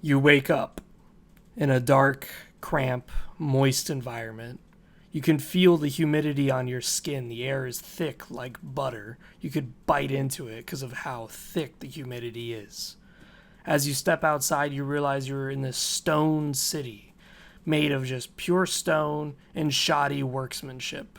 You wake up in a dark, cramped, moist environment. You can feel the humidity on your skin. The air is thick like butter. You could bite into it because of how thick the humidity is. As you step outside, you realize you're in this stone city made of just pure stone and shoddy workmanship.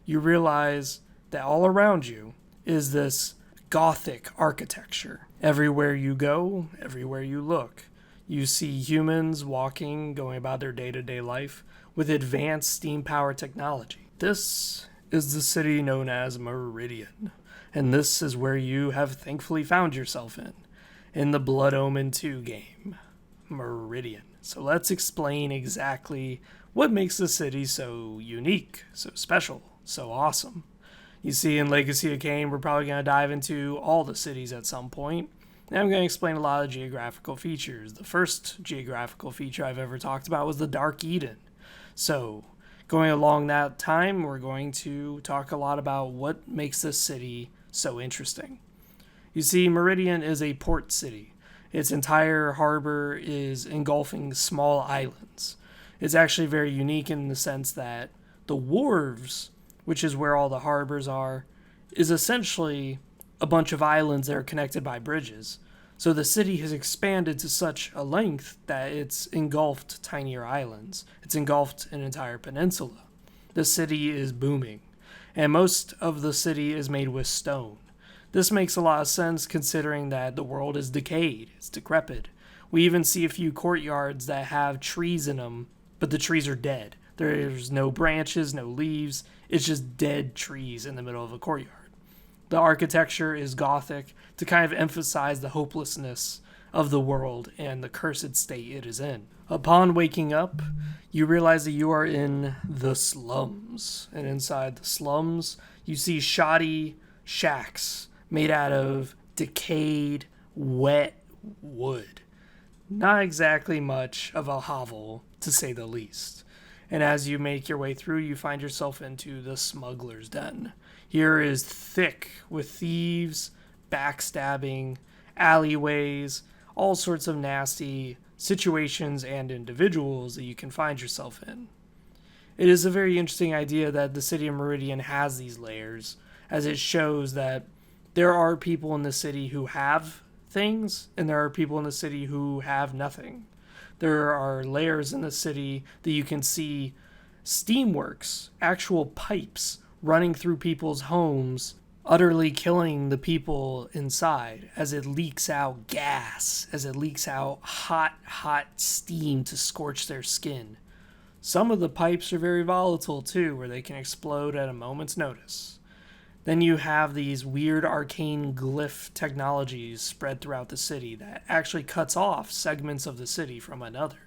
You realize that all around you is this Gothic architecture. Everywhere you go, everywhere you look, you see humans walking, going about their day to day life with advanced steam powered technology. This is the city known as Meridian, and this is where you have thankfully found yourself in the Blood Omen 2 game, Meridian. So let's explain exactly what makes the city so unique, so special, so awesome. You see, in Legacy of Kain, we're probably going to dive into all the cities at some point. And I'm going to explain a lot of geographical features. The first geographical feature I've ever talked about was the Dark Eden. So, going along that time, we're going to talk a lot about what makes this city so interesting. You see, Meridian is a port city. Its entire harbor is engulfing small islands. It's actually very unique in the sense that the wharves, which is where all the harbors are, is essentially a bunch of islands that are connected by bridges. So the city has expanded to such a length that it's engulfed tinier islands. It's engulfed an entire peninsula. The city is booming, and most of the city is made with stone. This makes a lot of sense considering that the world is decayed, it's decrepit. We even see a few courtyards that have trees in them, but the trees are dead. There's no branches, no leaves, it's just dead trees in the middle of a courtyard. The architecture is Gothic to kind of emphasize the hopelessness of the world and the cursed state it is in. Upon waking up, you realize that you are in the slums. And inside the slums, you see shoddy shacks made out of decayed, wet wood. Not exactly much of a hovel, to say the least. And as you make your way through, you find yourself into the Smugglers' Den. Here is thick with thieves, backstabbing, alleyways, all sorts of nasty situations and individuals that you can find yourself in. It is a very interesting idea that the city of Meridian has these layers, as it shows that there are people in the city who have things, and there are people in the city who have nothing. There are layers in the city that you can see steamworks, actual pipes running through people's homes, utterly killing the people inside as it leaks out gas, as it leaks out hot steam to scorch their skin. Some of the pipes are very volatile too, where they can explode at a moment's notice. Then you have these weird arcane glyph technologies spread throughout the city that actually cuts off segments of the city from another.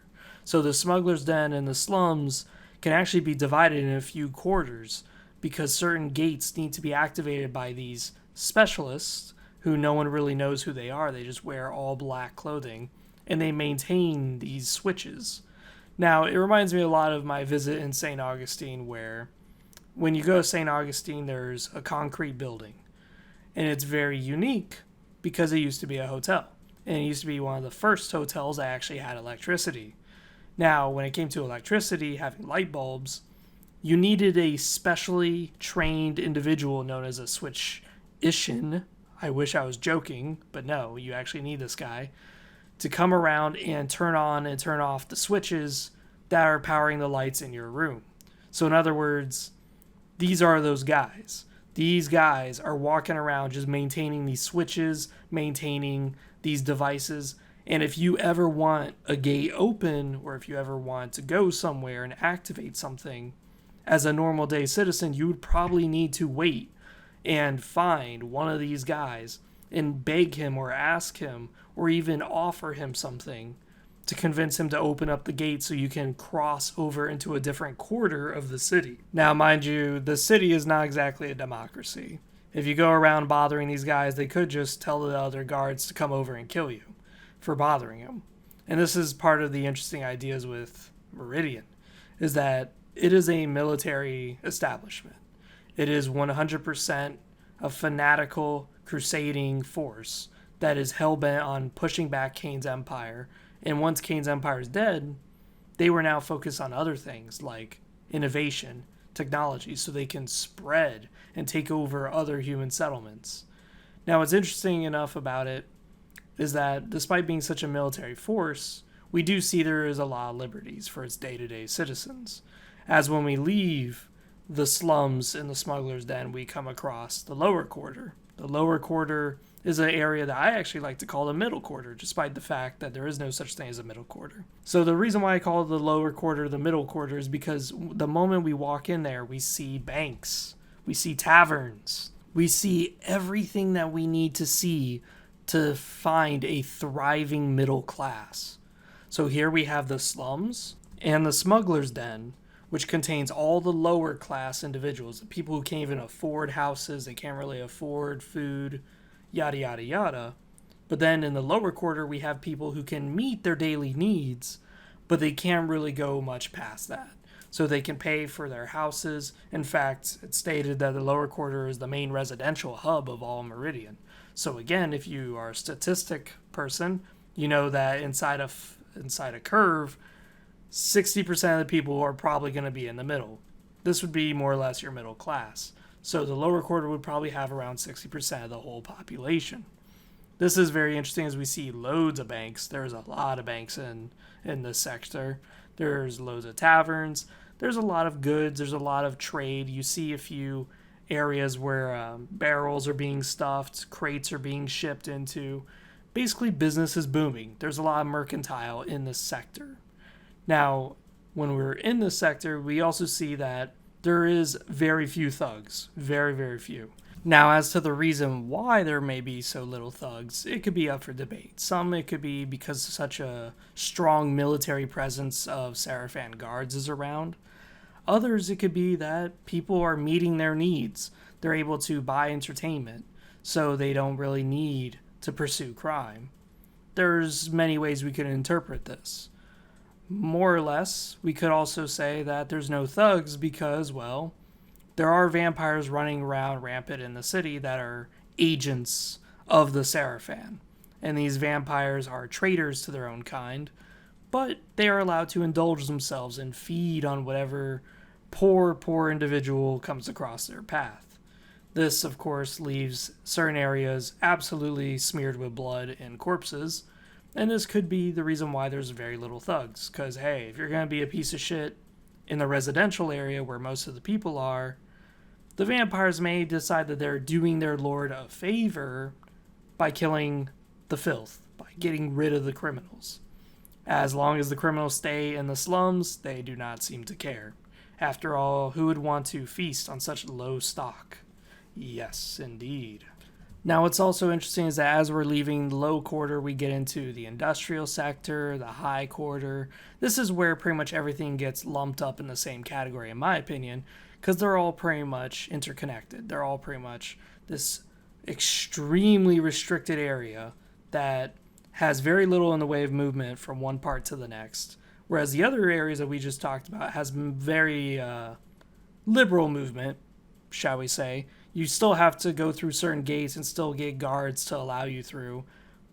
So the Smuggler's Den and the slums can actually be divided in a few quarters because certain gates need to be activated by these specialists who no one really knows who they are. They just wear all black clothing and they maintain these switches. Now, it reminds me a lot of my visit in St. Augustine, where when you go to St. Augustine, there's a concrete building. And it's very unique because it used to be a hotel. And it used to be one of the first hotels that actually had electricity. Now, when it came to electricity, having light bulbs, you needed a specially trained individual known as a switch-ician. I wish I was joking, but no, you actually need this guy to come around and turn on and turn off the switches that are powering the lights in your room. So in other words, these are those guys. These guys are walking around just maintaining these switches, maintaining these devices. And if you ever want a gate open, or if you ever want to go somewhere and activate something, as a normal day citizen, you would probably need to wait and find one of these guys and beg him or ask him or even offer him something to convince him to open up the gate so you can cross over into a different quarter of the city. Now, mind you, the city is not exactly a democracy. If you go around bothering these guys, they could just tell the other guards to come over and kill you for bothering them. And this is part of the interesting ideas with Meridian, is that it is a military establishment. It is 100% a fanatical, crusading force that is hell-bent on pushing back Kane's empire And once Kane's empire is dead, they were now focused on other things like innovation, technology, so they can spread and take over other human settlements. Now, what's interesting enough about it is that despite being such a military force, we do see there is a lot of liberties for its day-to-day citizens. As when we leave the slums in the smuggler's den, we come across the lower quarter. The lower quarter is an area that I actually like to call the middle quarter, despite the fact that there is no such thing as a middle quarter. So the reason why I call the lower quarter the middle quarter is because the moment we walk in there, we see banks, we see taverns, we see everything that we need to see to find a thriving middle class. So here we have the slums and the smuggler's den, which contains all the lower class individuals, the people who can't even afford houses, they can't really afford food, yada yada yada. But then in the lower quarter, we have people who can meet their daily needs, but they can't really go much past that. So they can pay for their houses. In fact, it's stated that the lower quarter is the main residential hub of all Meridian. So again, if you are a statistic person, you know that inside a curve, 60% of the people are probably going to be in the middle. This would be more or less your middle class. So the lower quarter would probably have around 60% of the whole population. This is very interesting as we see loads of banks. There's a lot of banks in this sector. There's loads of taverns. There's a lot of goods. There's a lot of trade. You see a few areas where barrels are being stuffed, crates are being shipped into. Basically, business is booming. There's a lot of mercantile in this sector. Now, when we're in this sector, we also see that there is very few thugs. Very, very few. Now, as to the reason why there may be so little thugs, it could be up for debate. Some, it could be because such a strong military presence of Sarafan guards is around. Others, it could be that people are meeting their needs. They're able to buy entertainment, so they don't really need to pursue crime. There's many ways we could interpret this. More or less, we could also say that there's no thugs because, well, there are vampires running around rampant in the city that are agents of the Sarafan. And these vampires are traitors to their own kind, but they are allowed to indulge themselves and feed on whatever poor individual comes across their path. This, of course, leaves certain areas absolutely smeared with blood and corpses, and this could be the reason why there's very little thugs. Because, hey, if you're going to be a piece of shit in the residential area where most of the people are, the vampires may decide that they're doing their lord a favor by killing the filth, by getting rid of the criminals. As long as the criminals stay in the slums, they do not seem to care. After all, who would want to feast on such low stock? Yes, indeed. Now, what's also interesting is that as we're leaving the low quarter, we get into the industrial sector, the high quarter. This is where pretty much everything gets lumped up in the same category, in my opinion, because they're all pretty much interconnected. They're all pretty much this extremely restricted area that has very little in the way of movement from one part to the next, whereas the other areas that we just talked about has very liberal movement, shall we say. You still have to go through certain gates and still get guards to allow you through.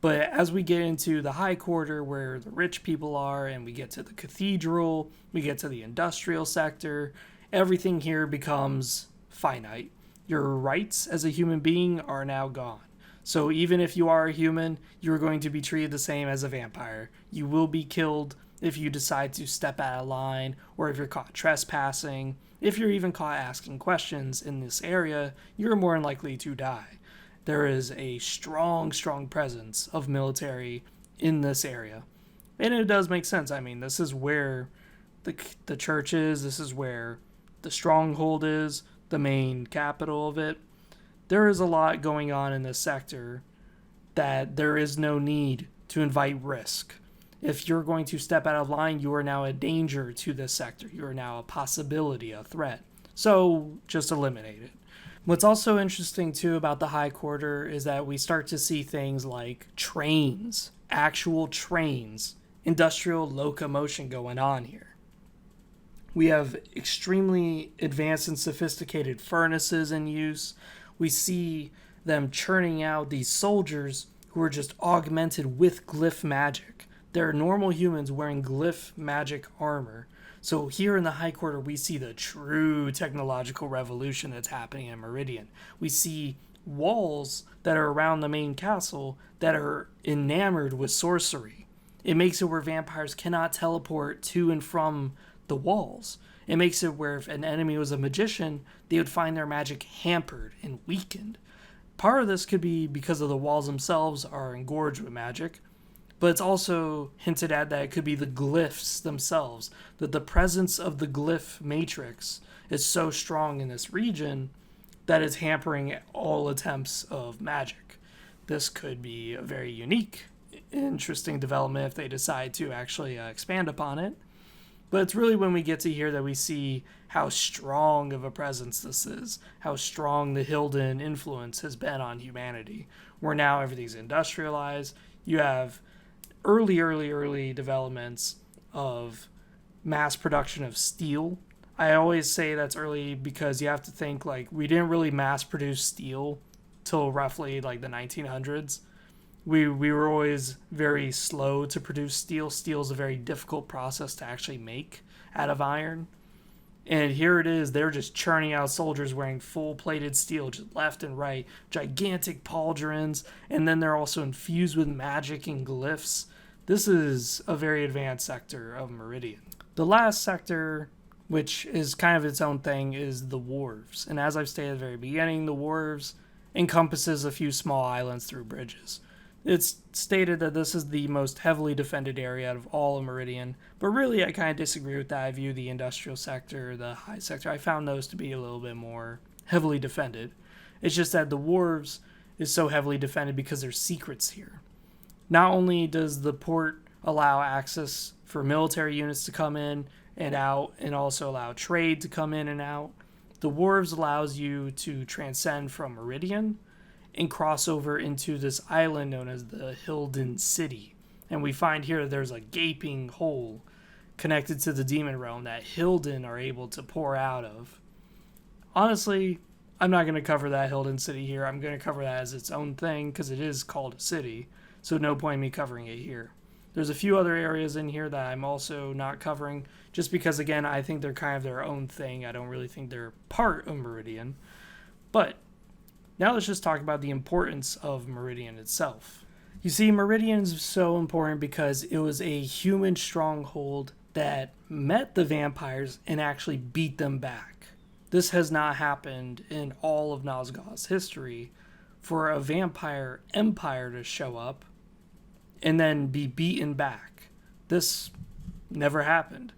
But as we get into the high quarter where the rich people are and we get to the cathedral, we get to the industrial sector, everything here becomes finite. Your rights as a human being are now gone. So even if you are a human, you're going to be treated the same as a vampire. You will be killed if you decide to step out of line or if you're caught trespassing. If you're even caught asking questions in this area, you're more than likely to die. There is a strong presence of military in this area. And it does make sense. I mean, this is where the church is. This is where the stronghold is, the main capital of it. There is a lot going on in this sector that there is no need to invite risk. If you're going to step out of line, you are now a danger to this sector. You are now a possibility, a threat. So just eliminate it. What's also interesting, too, about the high quarter is that we start to see things like trains, actual trains, industrial locomotion going on here. We have extremely advanced and sophisticated furnaces in use. We see them churning out these soldiers who are just augmented with glyph magic. They're normal humans wearing glyph magic armor. So here in the High Quarter, we see the true technological revolution that's happening in Meridian. We see walls that are around the main castle that are enamored with sorcery. It makes it where vampires cannot teleport to and from the walls. It makes it where if an enemy was a magician, they would find their magic hampered and weakened. Part of this could be because of the walls themselves are engorged with magic, but it's also hinted at that it could be the glyphs themselves, that the presence of the glyph matrix is so strong in this region that it's hampering all attempts of magic. This could be a very unique, interesting development if they decide to actually expand upon it. But it's really when we get to here that we see how strong of a presence this is, how strong the Hilden influence has been on humanity, where now everything's industrialized. You have early developments of mass production of steel. I always say that's early because you have to think, like, we didn't really mass produce steel till roughly like the 1900s. We were always very slow to produce steel. Steel is a very difficult process to actually make out of iron. And here it is, they're just churning out soldiers wearing full-plated steel, just left and right, gigantic pauldrons, and then they're also infused with magic and glyphs. This is a very advanced sector of Meridian. The last sector, which is kind of its own thing, is the wharves. And as I've stated at the very beginning, the wharves encompasses a few small islands through bridges. It's stated that this is the most heavily defended area out of all of Meridian, but really I kind of disagree with that. I view the industrial sector, the high sector, I found those to be a little bit more heavily defended. It's just that the wharves is so heavily defended because there's secrets here. Not only does the port allow access for military units to come in and out, and also allow trade to come in and out, the wharves allows you to transcend from Meridian and cross over into this island known as the Hilden City. And we find here that there's a gaping hole connected to the demon realm that Hilden are able to pour out of. Honestly, I'm not going to cover that Hilden City here. I'm going to cover that as its own thing because it is called a city, so no point in me covering it here. There's a few other areas in here that I'm also not covering just because, again, I think they're kind of their own thing. I don't really think they're part of Meridian. But now let's just talk about the importance of Meridian itself. You see, Meridian is so important because it was a human stronghold that met the vampires and actually beat them back. This has not happened in all of Nosgoth's history for a vampire empire to show up and then be beaten back. This never happened.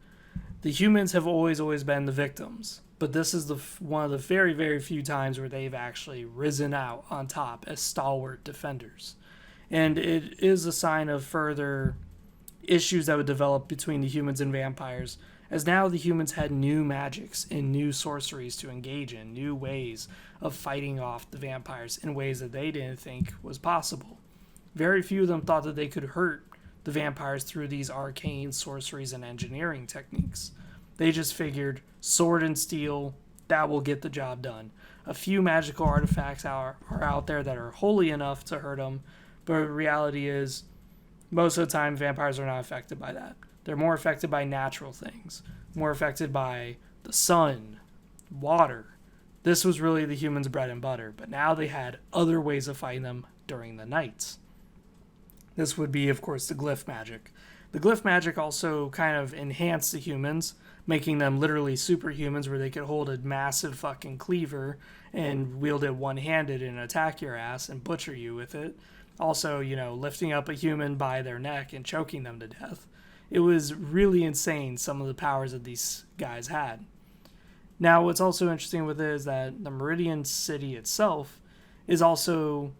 The humans have always been the victims. But this is one of the very few times where they've actually risen out on top as stalwart defenders. And it is a sign of further issues that would develop between the humans and vampires, as now the humans had new magics and new sorceries to engage in, new ways of fighting off the vampires in ways that they didn't think was possible. Very few of them thought that they could hurt the vampires through these arcane sorceries and engineering techniques. They just figured sword and steel, that will get the job done. A few magical artifacts are out there that are holy enough to hurt them, but the reality is most of the time vampires are not affected by that. They're more affected by natural things, more affected by the sun, water. This was really the humans' bread and butter, but now they had other ways of fighting them during the nights. This would be, of course, the glyph magic. The glyph magic also kind of enhanced the humans, making them literally superhumans where they could hold a massive fucking cleaver and wield it one-handed and attack your ass and butcher you with it. Also, lifting up a human by their neck and choking them to death. It was really insane, some of the powers that these guys had. Now, what's also interesting with it is that the Meridian city itself is also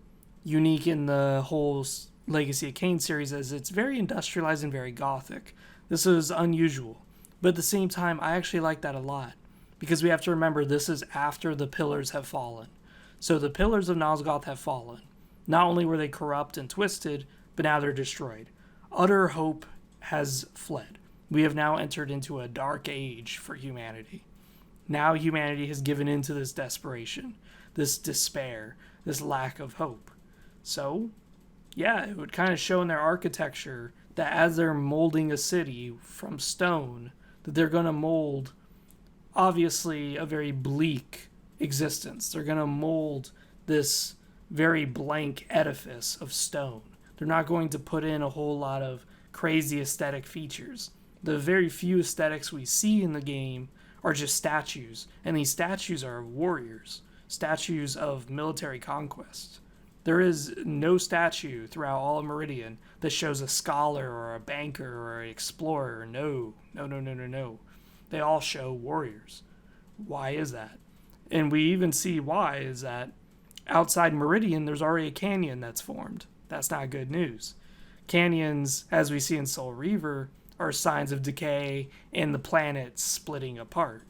unique in the whole Legacy of Kain series, as it's very industrialized and very gothic. This is unusual. But at the same time, I actually like that a lot, because we have to remember this is after the pillars have fallen. So the pillars of Nosgoth have fallen. Not only were they corrupt and twisted, but now they're destroyed. Utter hope has fled. We have now entered into a dark age for humanity. Now humanity has given into this desperation, this despair, this lack of hope. So, yeah, it would kind of show in their architecture that as they're molding a city from stone, that they're going to mold, obviously, a very bleak existence. They're going to mold this very blank edifice of stone. They're not going to put in a whole lot of crazy aesthetic features. The very few aesthetics we see in the game are just statues, and these statues are warriors, statues of military conquest. There is no statue throughout all of Meridian that shows a scholar or a banker or an explorer. No, no, no, no, no, no. They all show warriors. Why is that? And we even see why is that outside Meridian, there's already a canyon that's formed. That's not good news. Canyons, as we see in Soul Reaver, are signs of decay and the planet splitting apart.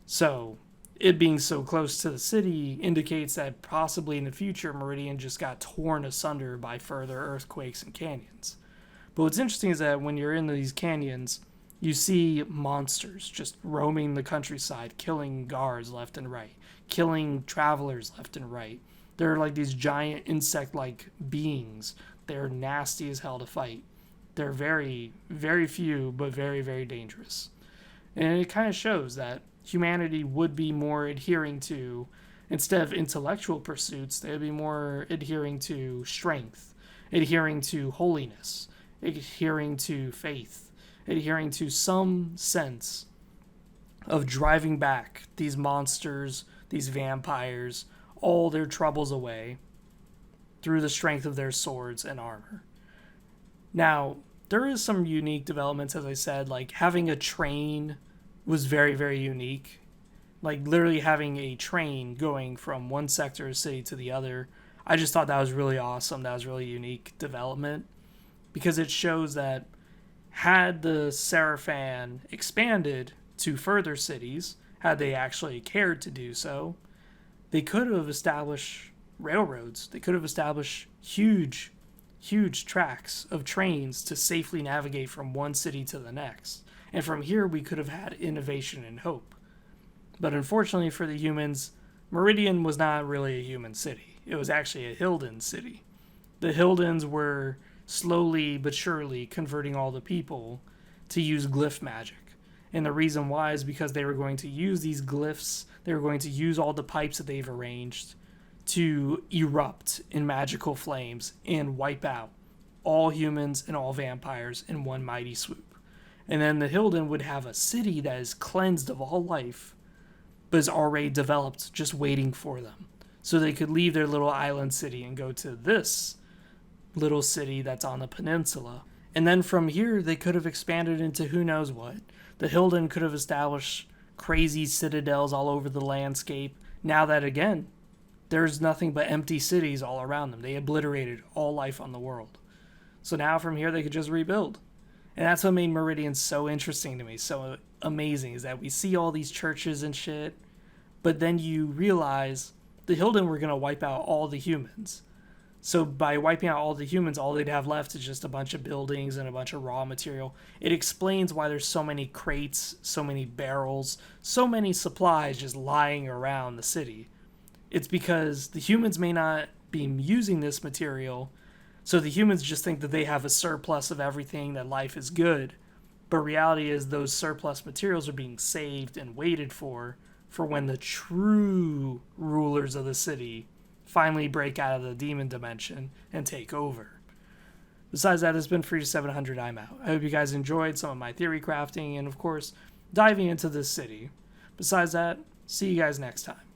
So, it being so close to the city indicates that possibly in the future, Meridian just got torn asunder by further earthquakes and canyons. But what's interesting is that when you're in these canyons, you see monsters just roaming the countryside, killing guards left and right, killing travelers left and right. They're like these giant insect-like beings. They're nasty as hell to fight. They're very, very few, but very, very dangerous. And it kind of shows that humanity would be more adhering to, instead of intellectual pursuits, they would be more adhering to strength, adhering to holiness, adhering to faith, adhering to some sense of driving back these monsters, these vampires, all their troubles away through the strength of their swords and armor. Now, there is some unique developments, as I said, like having a train was very, very unique. Like literally having a train going from one sector of the city to the other. I just thought that was really awesome. That was really unique development because it shows that had the Seraphan expanded to further cities, had they actually cared to do so, they could have established railroads. They could have established huge, huge tracks of trains to safely navigate from one city to the next. And from here, we could have had innovation and hope. But unfortunately for the humans, Meridian was not really a human city. It was actually a Hilden city. The Hildens were slowly but surely converting all the people to use glyph magic. And the reason why is because they were going to use these glyphs, they were going to use all the pipes that they've arranged to erupt in magical flames and wipe out all humans and all vampires in one mighty swoop. And then the Hilden would have a city that is cleansed of all life, but is already developed, just waiting for them. So they could leave their little island city and go to this little city that's on the peninsula. And then from here, they could have expanded into who knows what. The Hilden could have established crazy citadels all over the landscape. Now that, again, there's nothing but empty cities all around them. They obliterated all life on the world. So now from here, they could just rebuild. And that's what made Meridian so interesting to me, so amazing, is that we see all these churches and shit, but then you realize the Hilden were going to wipe out all the humans. So by wiping out all the humans, all they'd have left is just a bunch of buildings and a bunch of raw material. It explains why there's so many crates, so many barrels, so many supplies just lying around the city. It's because the humans may not be using this material, so the humans just think that they have a surplus of everything, that life is good. But reality is those surplus materials are being saved and waited for when the true rulers of the city finally break out of the demon dimension and take over. Besides that, it's been Free to 700. I'm out. I hope you guys enjoyed some of my theory crafting and, of course, diving into this city. Besides that, see you guys next time.